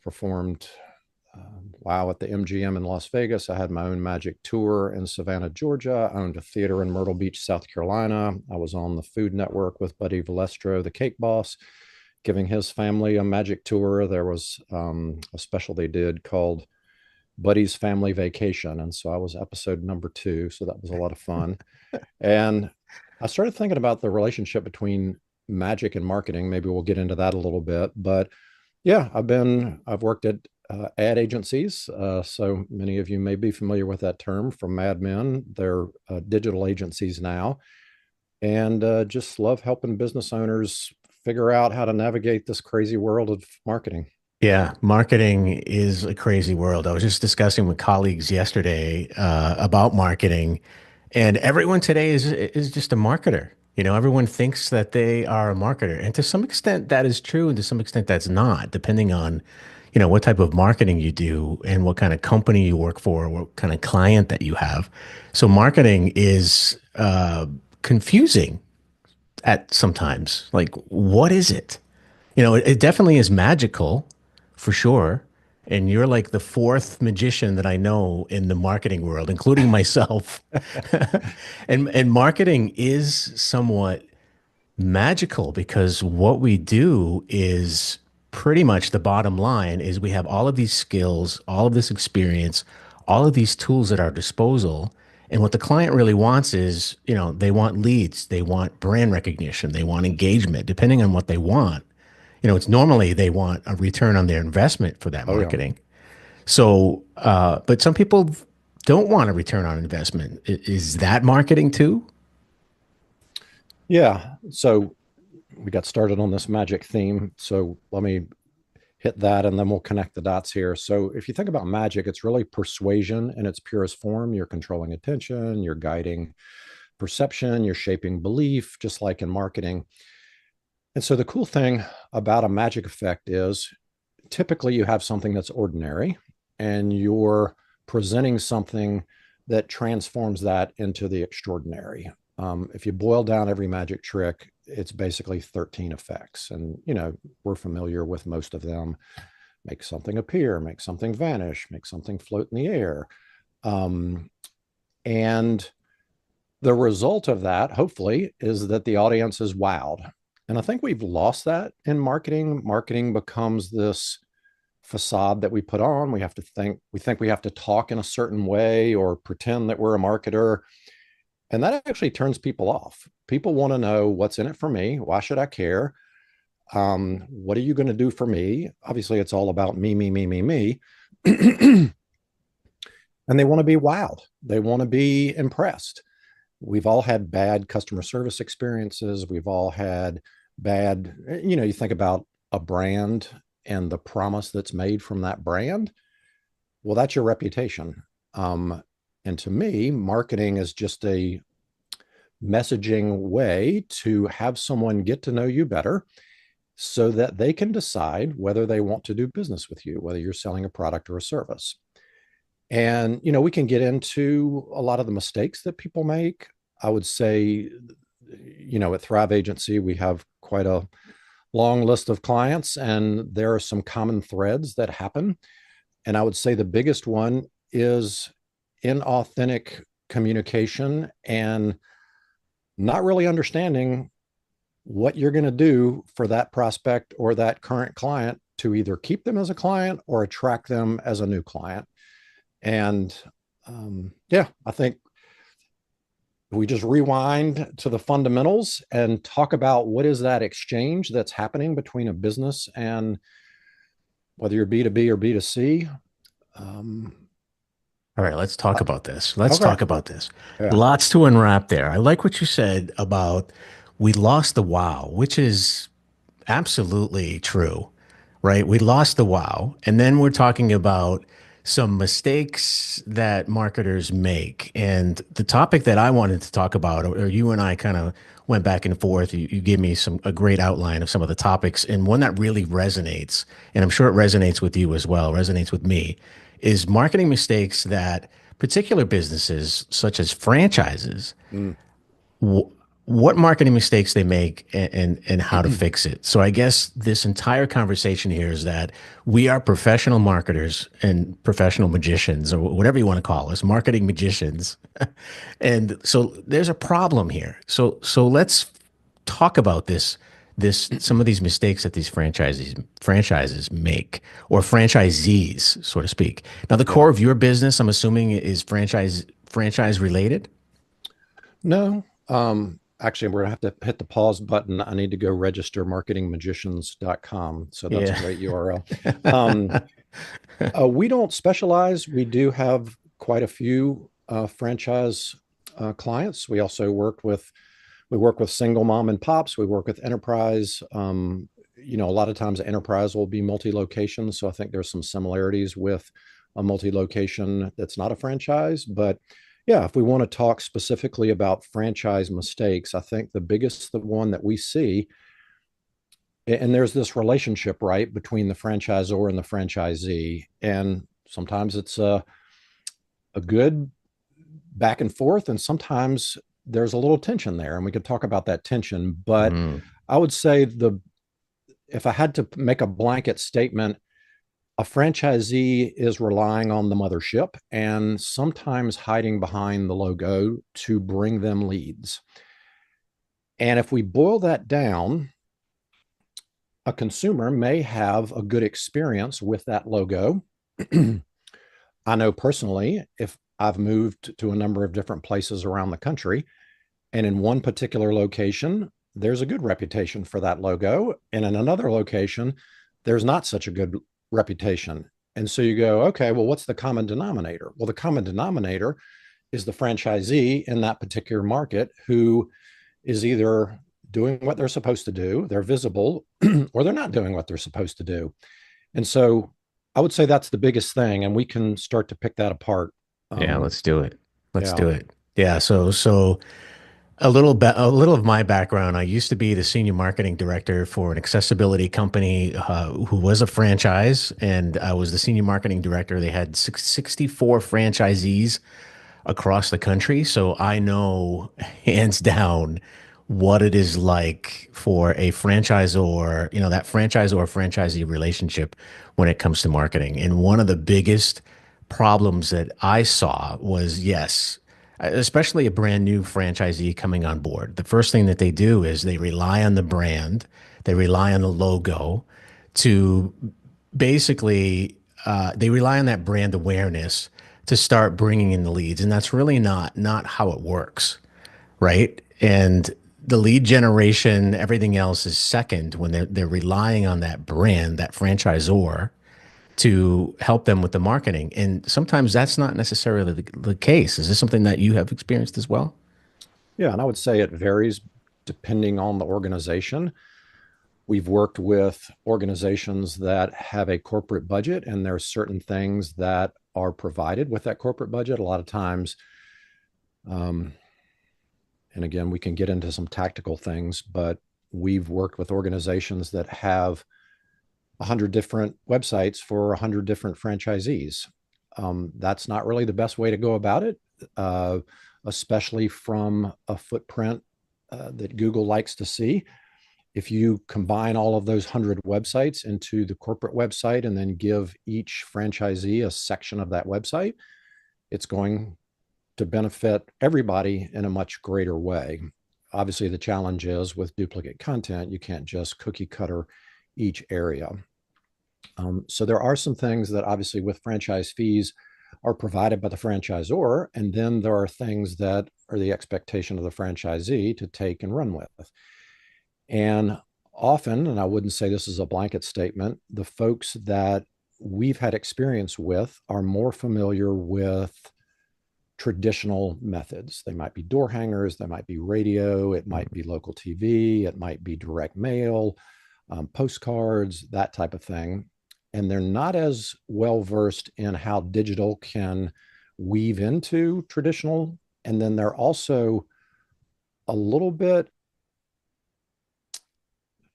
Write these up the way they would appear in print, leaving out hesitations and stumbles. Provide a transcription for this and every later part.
performed wow at the MGM in Las Vegas. I had my own magic tour in Savannah, Georgia. I owned a theater in Myrtle Beach, South Carolina. I was on the Food Network with Buddy Valestro, the cake boss, giving his family a magic tour. There was a special they did called Buddy's Family Vacation. And so I was episode number 2. So that was a lot of fun. And I started thinking about the relationship between magic and marketing. Maybe we'll get into that a little bit. But yeah, I've worked at ad agencies. So many of you may be familiar with that term from Mad Men. They're digital agencies now. And just love helping business owners figure out how to navigate this crazy world of marketing. Yeah, marketing is a crazy world. I was just discussing with colleagues yesterday about marketing, and everyone today is just a marketer. You know, everyone thinks that they are a marketer, and to some extent that is true, and to some extent that's not, depending on, you know, what type of marketing you do and what kind of company you work for, what kind of client that you have. So marketing is confusing at sometimes. Like, what is it? You know, it definitely is magical for sure. And you're like the fourth magician that I know in the marketing world, including myself. And marketing is somewhat magical because what we do is pretty much the bottom line is we have all of these skills, all of this experience, all of these tools at our disposal. And what the client really wants is, you know, they want leads, they want brand recognition, they want engagement, depending on what they want. You know, it's normally they want a return on their investment for that Oh, yeah. marketing. So, but some people don't want a return on investment. Is that marketing too? Yeah. So we got started on this magic theme. So let me hit that and then we'll connect the dots here. So if you think about magic, it's really persuasion in its purest form. You're controlling attention, you're guiding perception, you're shaping belief, just like in marketing. And so the cool thing about a magic effect is typically you have something that's ordinary and you're presenting something that transforms that into the extraordinary. If you boil down every magic trick, it's basically 13 effects. And, you know, we're familiar with most of them. Make something appear, make something vanish, make something float in the air. Um, and the result of that, hopefully, is that the audience is wowed. And I think we've lost that in marketing. Marketing becomes this facade that we put on. We think we have to talk in a certain way or pretend that we're a marketer. And that actually turns people off. People want to know what's in it for me. Why should I care? What are you going to do for me? Obviously, it's all about me, me, me, me, me. And they want to be wowed. They want to be impressed. We've all had bad customer service experiences. We've all had bad, you know, you think about a brand and the promise that's made from that brand. Well, that's your reputation. And to me, marketing is just a messaging way to have someone get to know you better so that they can decide whether they want to do business with you, whether you're selling a product or a service. And, you know, we can get into a lot of the mistakes that people make. I would say, you know, at Thrive Agency, we have quite a long list of clients, and there are some common threads that happen. And I would say the biggest one is inauthentic communication and not really understanding what you're going to do for that prospect or that current client to either keep them as a client or attract them as a new client. And yeah, I think we just rewind to the fundamentals and talk about what is that exchange that's happening between a business and whether you're B2B or B2C. Um, All right, let's talk about this. Let's okay. talk about this. Yeah. Lots to unwrap there. I like what you said about we lost the wow, which is absolutely true, right? We lost the wow. And then we're talking about some mistakes that marketers make. And the topic that I wanted to talk about, or you and I kind of went back and forth. You gave me a great outline of some of the topics, and one that really resonates, and I'm sure it resonates with you as well, resonates with me, is marketing mistakes that particular businesses, such as franchises, Mm. w what marketing mistakes they make and how to fix it. So I guess this entire conversation here is that we are professional marketers and professional magicians, or whatever you want to call us, marketing magicians. And so there's a problem here. So let's talk about this some of these mistakes that these franchises make, or franchisees, so to speak. Now, the Yeah. core of your business, I'm assuming, is franchise related. No, actually, we're gonna have to hit the pause button. I need to go register marketingmagicians.com. So that's a Yeah. great URL. Um, we don't specialize. We do have quite a few franchise clients. We work with single mom and pops. We work with enterprise. A lot of times enterprise will be multi-location. So I think there's some similarities with a multi-location that's not a franchise. But yeah, if we want to talk specifically about franchise mistakes, I think the one that we see, and there's this relationship, right, between the franchisor and the franchisee. And sometimes it's a good back and forth, and sometimes there's a little tension there, and we could talk about that tension. But Mm, I would say if I had to make a blanket statement, a franchisee is relying on the mothership and sometimes hiding behind the logo to bring them leads. And if we boil that down, a consumer may have a good experience with that logo. I know personally, if I've moved to a number of different places around the country, and in one particular location, there's a good reputation for that logo. And in another location, there's not such a good reputation. And so you go, okay, well, what's the common denominator? Well, the common denominator is the franchisee in that particular market who is either doing what they're supposed to do, they're visible, or they're not doing what they're supposed to do. And so I would say that's the biggest thing. And we can start to pick that apart. yeah, Um, let's do it. Let's yeah. do it. Yeah, so a little of my background. I used to be the senior marketing director for an accessibility company who was a franchise, and I was the senior marketing director. They had 64 franchisees across the country, so I know hands down what it is like for a franchisor, that franchisor franchisee relationship when it comes to marketing. And one of the biggest problems that I saw was, yes, especially a brand new franchisee coming on board. The first thing that they do is they rely on the brand, they rely on the logo to basically, they rely on that brand awareness to start bringing in the leads, and that's really not how it works, right? And the lead generation, everything else is second when they're relying on that brand, that franchisor, to help them with the marketing. And sometimes that's not necessarily the case. Is this something that you have experienced as well? Yeah. And I would say it varies depending on the organization. We've worked with organizations that have a corporate budget, and there's certain things that are provided with that corporate budget. A lot of times, um, and again, we can get into some tactical things, but we've worked with organizations that have 100 different websites for 100 different franchisees. That's not really the best way to go about it, uh, especially from a footprint that Google likes to see. If you combine all of those 100 websites into the corporate website and then give each franchisee a section of that website, it's going to benefit everybody in a much greater way. Obviously, the challenge is with duplicate content, you can't just cookie cutter each area. So there are some things that obviously with franchise fees are provided by the franchisor, and then there are things that are the expectation of the franchisee to take and run with. And often, and I wouldn't say this is a blanket statement, the folks that we've had experience with are more familiar with traditional methods. They might be door hangers, they might be radio, it might be local TV, it might be direct mail, postcards, that type of thing. And they're not as well versed in how digital can weave into traditional. And then they're also a little bit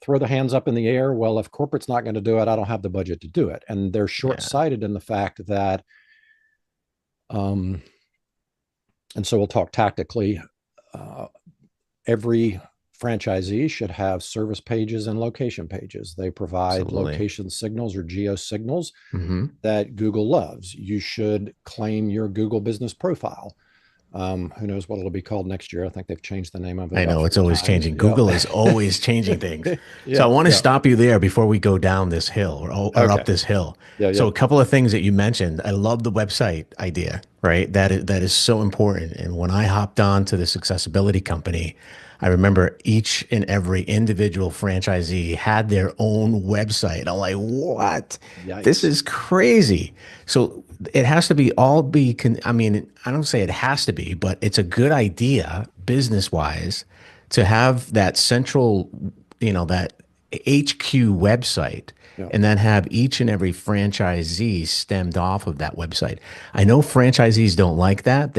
throw the hands up in the air. Well, if corporate's not going to do it, I don't have the budget to do it. And they're short Yeah. sighted in the fact that, um, and so we'll talk tactically. Uh, every franchisee should have service pages and location pages. They provide Absolutely. location signals or geo signals Hmm. that Google loves. You should claim your Google business profile. Who knows what it'll be called next year? I think they've changed the name of it I about know it's three always times. changing. Yeah. Google is always changing things. So I Yeah. want to Yeah. stop you there before we go down this hill or up Okay. this hill. Yeah. So Yeah. a couple of things that you mentioned. I love the website idea, right? That is so important. And when I hopped on to this accessibility company, I remember each and every individual franchisee had their own website. I'm like, what? This Yikes. is crazy. So it has to be all be, I mean, I don't say it has to be, but it's a good idea business wise to have that central, that HQ website Yeah. and then have each and every franchisee stemmed off of that website. I know franchisees don't like that.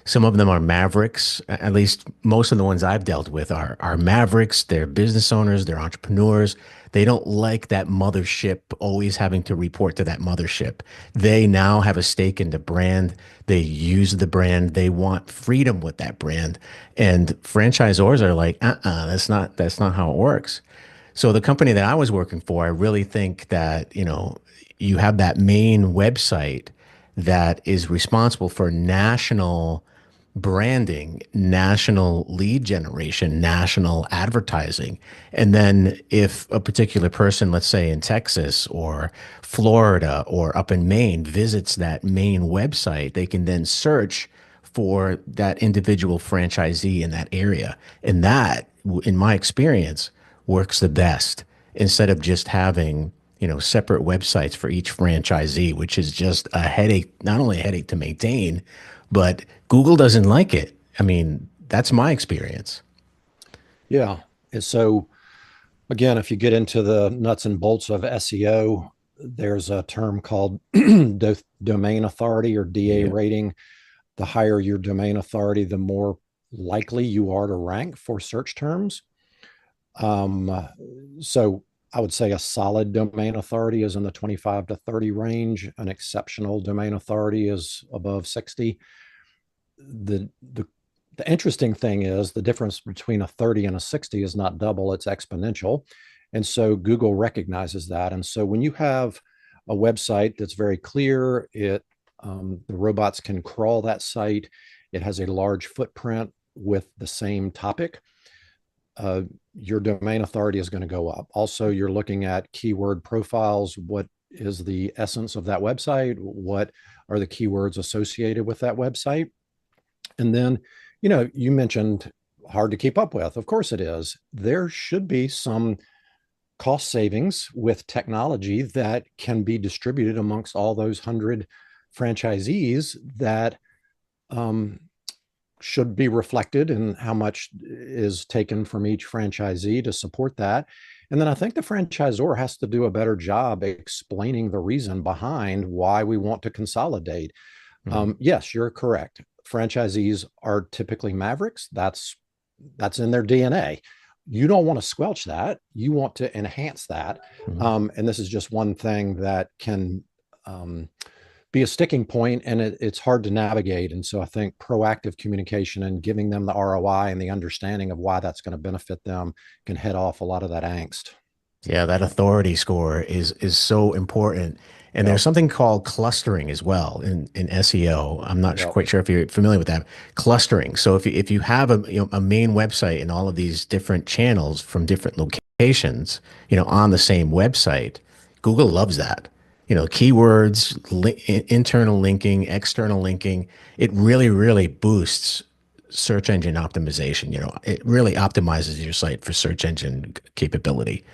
Some of them are mavericks. At least most of the ones I've dealt with are mavericks. They're business owners. They're entrepreneurs. They don't like that mothership always having to report to that mothership. They now have a stake in the brand. They use the brand. They want freedom with that brand. And franchisors are like, that's not how it works. So the company that I was working for, I really think that, you have that main website that is responsible for national branding, national lead generation, national advertising. And then if a particular person, let's say in Texas or Florida or up in Maine, visits that main website, they can then search for that individual franchisee in that area. And that, in my experience, works the best instead of just having separate websites for each franchisee, which is just a headache, not only a headache to maintain, but Google doesn't like it. I mean, that's my experience. Yeah. And so again, if you get into the nuts and bolts of SEO, there's a term called domain authority or DA Yeah. rating. The higher your domain authority, the more likely you are to rank for search terms. Um, so I would say a solid domain authority is in the 25 to 30 range. An exceptional domain authority is above 60. The interesting thing is the difference between a 30 and a 60 is not double, it's exponential. And so Google recognizes that. And so when you have a website that's very clear, the robots can crawl that site. It has a large footprint with the same topic. Uh, your domain authority is going to go up. Also, you're looking at keyword profiles. What is the essence of that website? What are the keywords associated with that website? And then, you mentioned hard to keep up with. Of course it is. There should be some cost savings with technology that can be distributed amongst all those 100 franchisees that um, should be reflected in how much is taken from each franchisee to support that. And then I think the franchisor has to do a better job explaining the reason behind why we want to consolidate. Mhm. Yes, you're correct. Franchisees are typically mavericks. That's in their DNA. You don't want to squelch that. You want to enhance that. Mhm. And this is just one thing that can um, be a sticking point, and it's hard to navigate. And so I think proactive communication and giving them the ROI and the understanding of why that's going to benefit them can head off a lot of that angst. Yeah, that authority score is so important. And Yeah. there's something called clustering as well in SEO. I'm not Yeah. quite sure if you're familiar with that. Clustering. So if you have a main website and all of these different channels from different locations, on the same website, Google loves that. Keywords, internal linking, external linking, it really, really boosts search engine optimization. It really optimizes your site for search engine capability.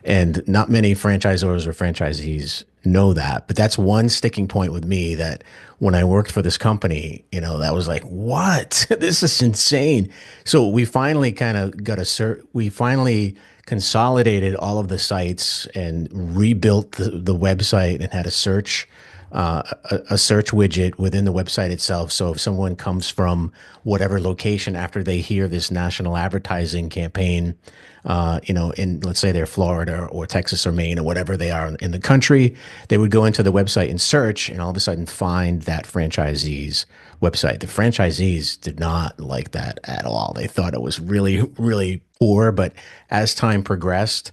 And not many franchisors or franchisees know that. But that's one sticking point with me that when I worked for this company, that was like, what? This is insane. So we finally kind of we finally consolidated all of the sites and rebuilt the website and had a search a search widget within the website itself. So if someone comes from whatever location after they hear this national advertising campaign, in let's say they're Florida or Texas or Maine or whatever they are in the country, they would go into the website and search and all of a sudden find that franchisee's website. The franchisees did not like that at all. They thought it was really, really poor. But as time progressed,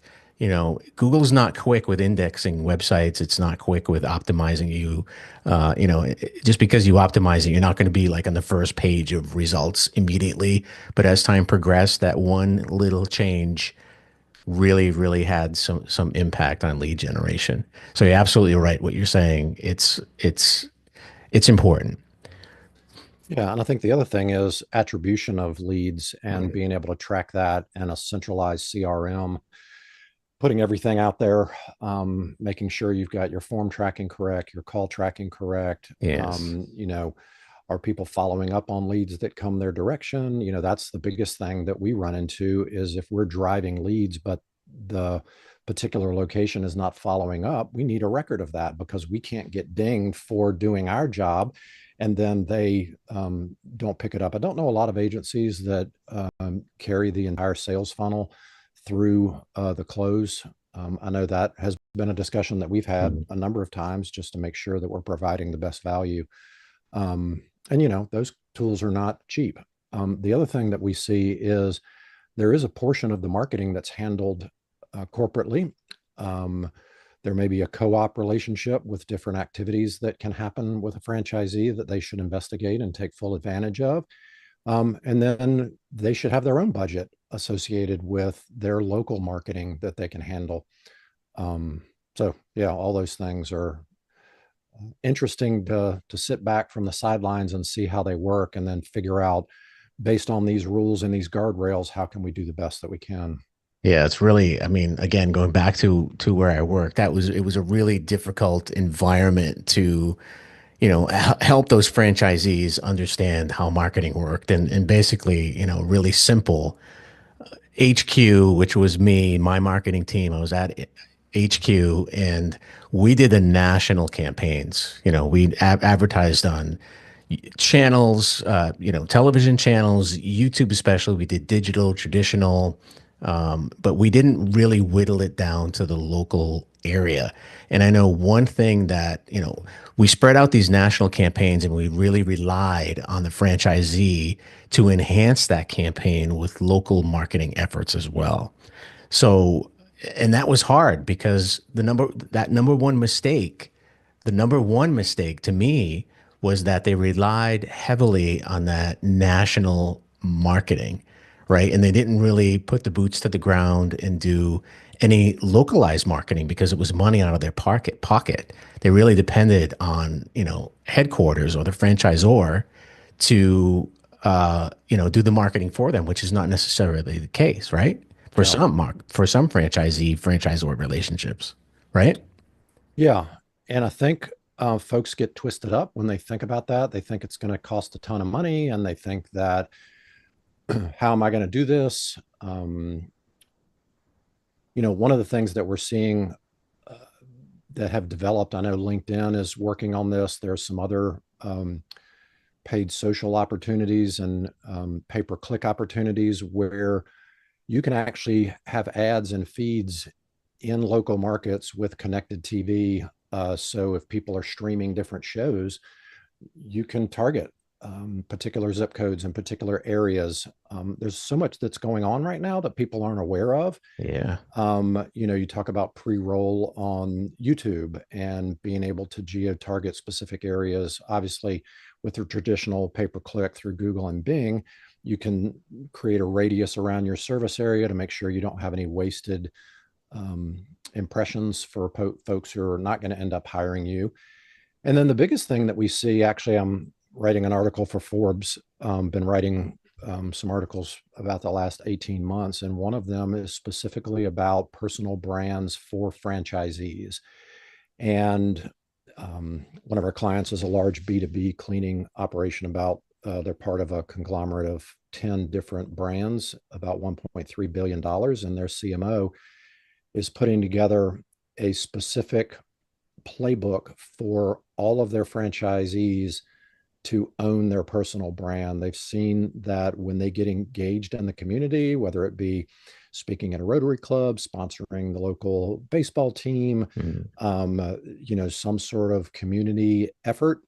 Google's not quick with indexing websites. It's not quick with optimizing you. Just because you optimize it, you're not going to be like on the first page of results immediately. But as time progressed, that one little change really, really had some impact on lead generation. So you're absolutely right. What you're saying, it's important. Yeah, and I think the other thing is attribution of leads and Right. being able to track that in a centralized CRM, putting everything out there, making sure you've got your form tracking correct, your call tracking correct. Yes. Are people following up on leads that come their direction? That's the biggest thing that we run into is if we're driving leads, but the particular location is not following up, we need a record of that because we can't get dinged for doing our job and then they don't pick it up. I don't know a lot of agencies that carry the entire sales funnel through the close. I know that has been a discussion that we've had Mhm. a number of times just to make sure that we're providing the best value. And those tools are not cheap. The other thing that we see is there is a portion of the marketing that's handled corporately. Um, there may be a co-op relationship with different activities that can happen with a franchisee that they should investigate and take full advantage of. And then they should have their own budget associated with their local marketing that they can handle. So yeah, all those things are interesting to sit back from the sidelines and see how they work and then figure out based on these rules and these guardrails, how can we do the best that we can? Yeah, it's really, I mean, again, going back to where I work, it was a really difficult environment to, help those franchisees understand how marketing worked and basically, really simple. HQ, which was me, my marketing team, I was at HQ and we did the national campaigns. We advertised on channels, television channels, YouTube especially. We did digital, traditional, but we didn't really whittle it down to the local area. And I know one thing that, we spread out these national campaigns and we really relied on the franchisee to enhance that campaign with local marketing efforts as well. So, and that was hard because the number one mistake to me was that they relied heavily on that national marketing, right? And they didn't really put the boots to the ground and do any localized marketing because it was money out of their pocket. They really depended on, headquarters or the franchisor to, do the marketing for them, which is not necessarily the case, right? Yeah. For some franchisor relationships, right? Yeah. And I think folks get twisted up when they think about that. They think it's going to cost a ton of money and they think that, how am I going to do this? One of the things that we're seeing uh, that have developed, I know LinkedIn is working on this. There's some other paid social opportunities and pay-per-click opportunities where you can actually have ads and feeds in local markets with connected TV. So if people are streaming different shows, you can target particular zip codes in particular areas. There's so much that's going on right now that people aren't aware of. Yeah. You talk about pre-roll on YouTube and being able to geo-target specific areas. Obviously, with the traditional pay-per-click through Google and Bing, you can create a radius around your service area to make sure you don't have any wasted impressions for folks who are not going to end up hiring you. And then the biggest thing that we see, actually, I'm writing an article for Forbes, been writing some articles about the last 18 months, and one of them is specifically about personal brands for franchisees. And one of our clients is a large B2B cleaning operation about they're part of a conglomerate of 10 different brands, about $1.3 billion. And their CMO is putting together a specific playbook for all of their franchisees to own their personal brand. They've seen that when they get engaged in the community, whether it be speaking at a Rotary Club, sponsoring the local baseball team, Mm. some sort of community effort,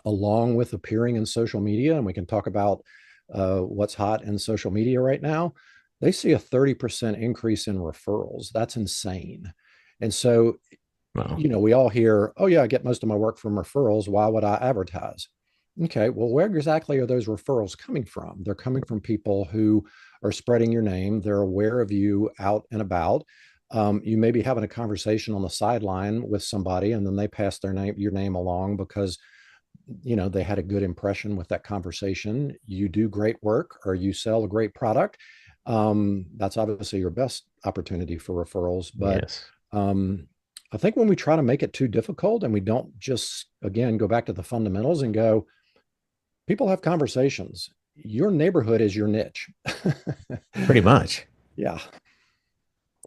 along with appearing in social media, and we can talk about what's hot in social media right now, they see a 30% increase in referrals. That's insane. And so, Well, we all hear, oh, yeah, I get most of my work from referrals. Why would I advertise? Okay, well, where exactly are those referrals coming from? They're coming from people who are spreading your name. They're aware of you out and about. You may be having a conversation on the sideline with somebody, and then they pass your name along because they had a good impression with that conversation. You do great work or you sell a great product. That's obviously your best opportunity for referrals. But yes. um, I think when we try to make it too difficult and we don't just, again, go back to the fundamentals and go, people have conversations. Your neighborhood is your niche. Pretty much. Yeah.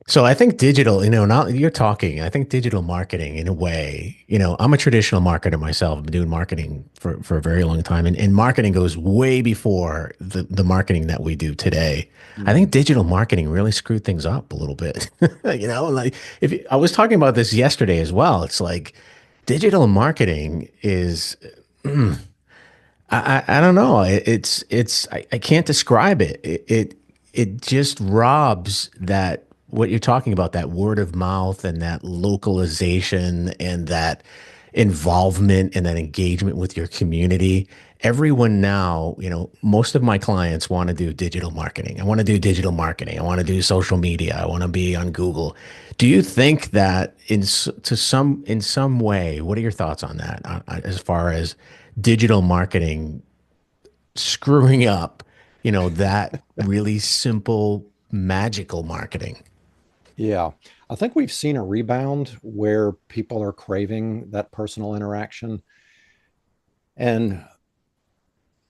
So I think digital, now you're talking, I think digital marketing in a way, I'm a traditional marketer myself. I've been doing marketing for a very long time. And marketing goes way before the marketing that we do today. I think Mm. digital marketing really screwed things up a little bit. Like I was talking about this yesterday as well. It's like digital marketing is, I don't know. I can't describe it. It just robs that what you're talking about, that word of mouth and that localization and that involvement and that engagement with your community. Everyone now, most of my clients want to do digital marketing. I want to do digital marketing. I want to do social media. I want to be on Google. Do you think that in some way, what are your thoughts on that as far as digital marketing screwing up, that really simple, magical marketing? Yeah. I think we've seen a rebound where people are craving that personal interaction. And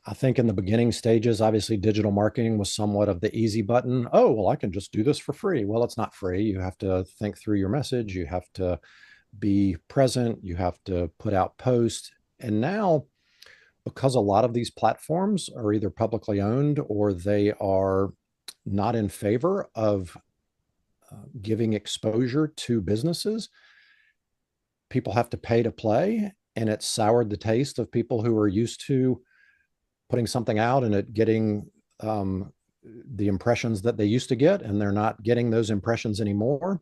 I think in the beginning stages, obviously digital marketing was somewhat of the easy button. Oh, well, I can just do this for free. Well, it's not free. You have to think through your message. You have to be present. You have to put out posts. And now, because a lot of these platforms are either publicly owned or they are not in favor of giving exposure to businesses, people have to pay to play. And it's soured the taste of people who are used to putting something out and it getting the impressions that they used to get, and they're not getting those impressions anymore.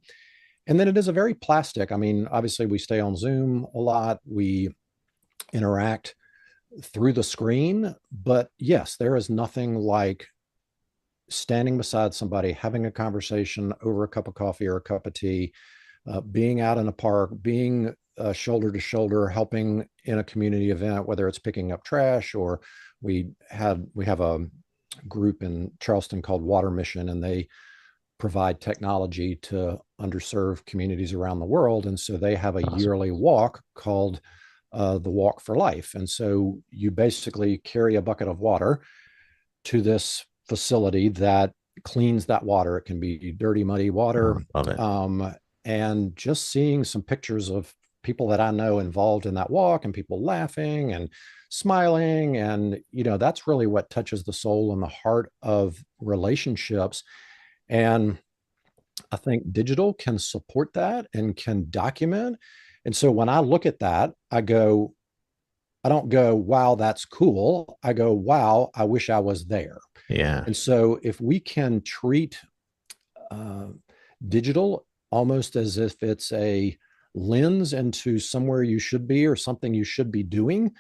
And then it is a very plastic. I mean, obviously, we stay on Zoom a lot, we interact through the screen, but yes, there is nothing like standing beside somebody, having a conversation over a cup of coffee or a cup of tea, being out in a park, being shoulder to shoulder, helping in a community event, whether it's picking up trash or we have a group in Charleston called Water Mission, and they provide technology to underserved communities around the world. And so they have a Awesome. yearly walk called the Walk for Life. And so you basically carry a bucket of water to this facility that cleans that water. It can be dirty, muddy water. Love it. And just seeing some pictures of people that I know involved in that walk and people laughing and smiling. And, that's really what touches the soul and the heart of relationships. And I think digital can support that and can document. And so when I look at that, I don't go, wow, that's cool. I go, wow, I wish I was there. Yeah. And so if we can treat uh, digital almost as if it's a lens into somewhere you should be or something you should be doing,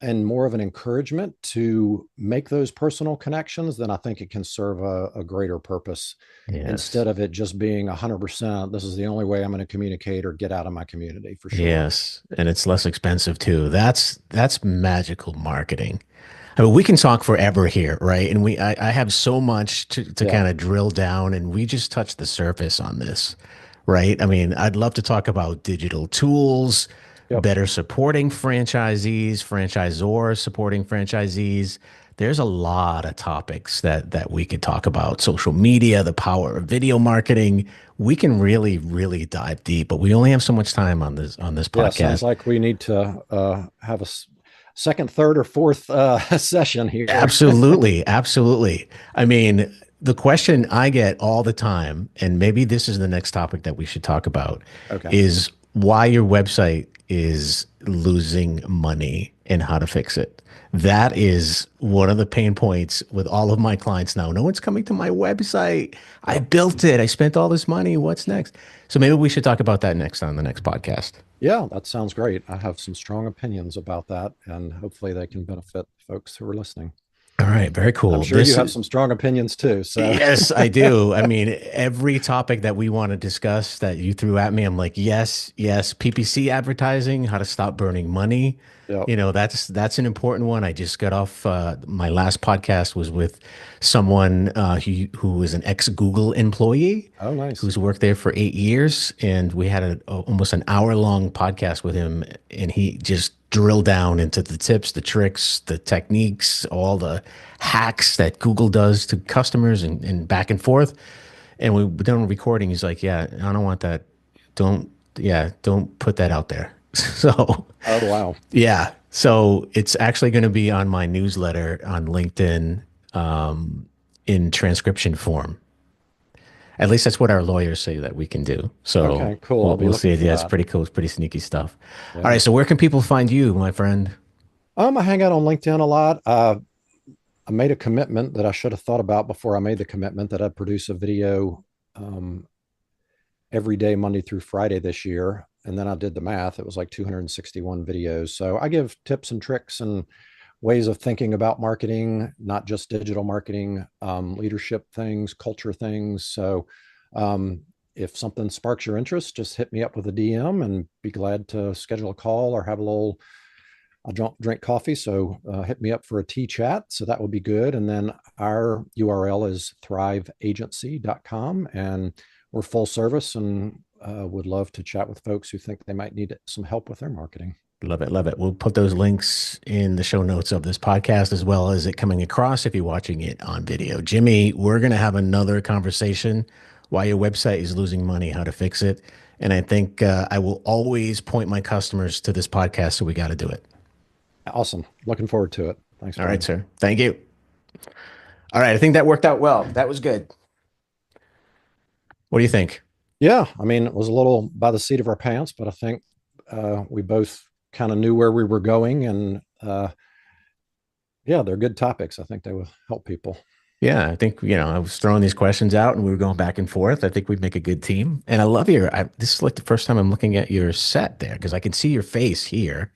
and more of an encouragement to make those personal connections, then I think it can serve a greater purpose Yes. instead of it just being 100%. This is the only way I'm going to communicate or get out of my community, for sure. Yes. And it's less expensive too. That's magical marketing. I mean, we can talk forever here, right? And I have so much to Yeah. kind of drill down, and we just touched the surface on this, right? I mean, I'd love to talk about digital tools, Yep. better supporting franchisees, franchisors supporting franchisees, there's a lot of topics that we could talk about. Social media, the power of video marketing. We can really, really dive deep, but we only have so much time on this Yeah, sounds podcast. like we need to have a second, third, or fourth session here. Absolutely, absolutely. I mean, the question I get all the time, and maybe this is the next topic that we should talk about, Okay. is why your website is losing money and how to fix it. That is one of the pain points with all of my clients now. No one's coming to my website. I Yep. built it. I spent all this money. What's next? So maybe we should talk about that next on the next podcast. Yeah, that sounds great. I have some strong opinions about that, and hopefully they can benefit folks who are listening. All right, very I'm cool. sure you This have is some strong opinions too. So, Yes, I do. I mean, every topic that we want to discuss that you threw at me, I'm like, yes, yes. PPC advertising, how to stop burning money. yeah. That's an important one. I just got off my last podcast was with someone who was an ex-Google employee Oh, nice. who's worked there for 8 years, and we had almost an hour-long podcast with him, and he just drilled down into the tips, the tricks, the techniques, all the hacks that Google does to customers and back and forth. And we were done recording. He's like, "Yeah, I don't want that. Don't put that out there." So, Oh, wow. yeah. So it's actually going to be on my newsletter on LinkedIn in transcription form. At least that's what our lawyers say that we can do. So Okay, cool. I'll be we'll see. looking for Yeah, it's that. pretty cool. It's pretty sneaky stuff. All Yeah. right. So where can people find you, my friend? I hang out on LinkedIn a lot. I made a commitment that I should have thought about before I made the commitment that I'd produce a video um, every day, Monday through Friday this year. And then I did the math. It was like 261 videos. So I give tips and tricks and ways of thinking about marketing, not just digital marketing, leadership things, culture things. So if something sparks your interest, just hit me up with a DM and be glad to schedule a call or have a little. I don't drink coffee, so hit me up for a tea chat. So that would be good. And then our URL is thriveagency.com, and we're full service and would love to chat with folks who think they might need some help with their marketing. Love it. Love it. We'll put those links in the show notes of this podcast as well as it coming across if you're watching it on video. Jimmy, we're going to have another conversation why your website is losing money, how to fix it. And I think I will always point my customers to this podcast. So we got to do it. Awesome. Looking forward to it. Thanks, All right, Brian. sir. Thank you. All right. I think that worked out well. That was good. What do you think? Yeah, I mean, it was a little by the seat of our pants, but I think we both kind of knew where we were going. And yeah, they're good topics. I think they will help people. Yeah, I think, I was throwing these questions out and we were going back and forth. I think we'd make a good team. And I love this is like the first time I'm looking at your set there because I can see your face here.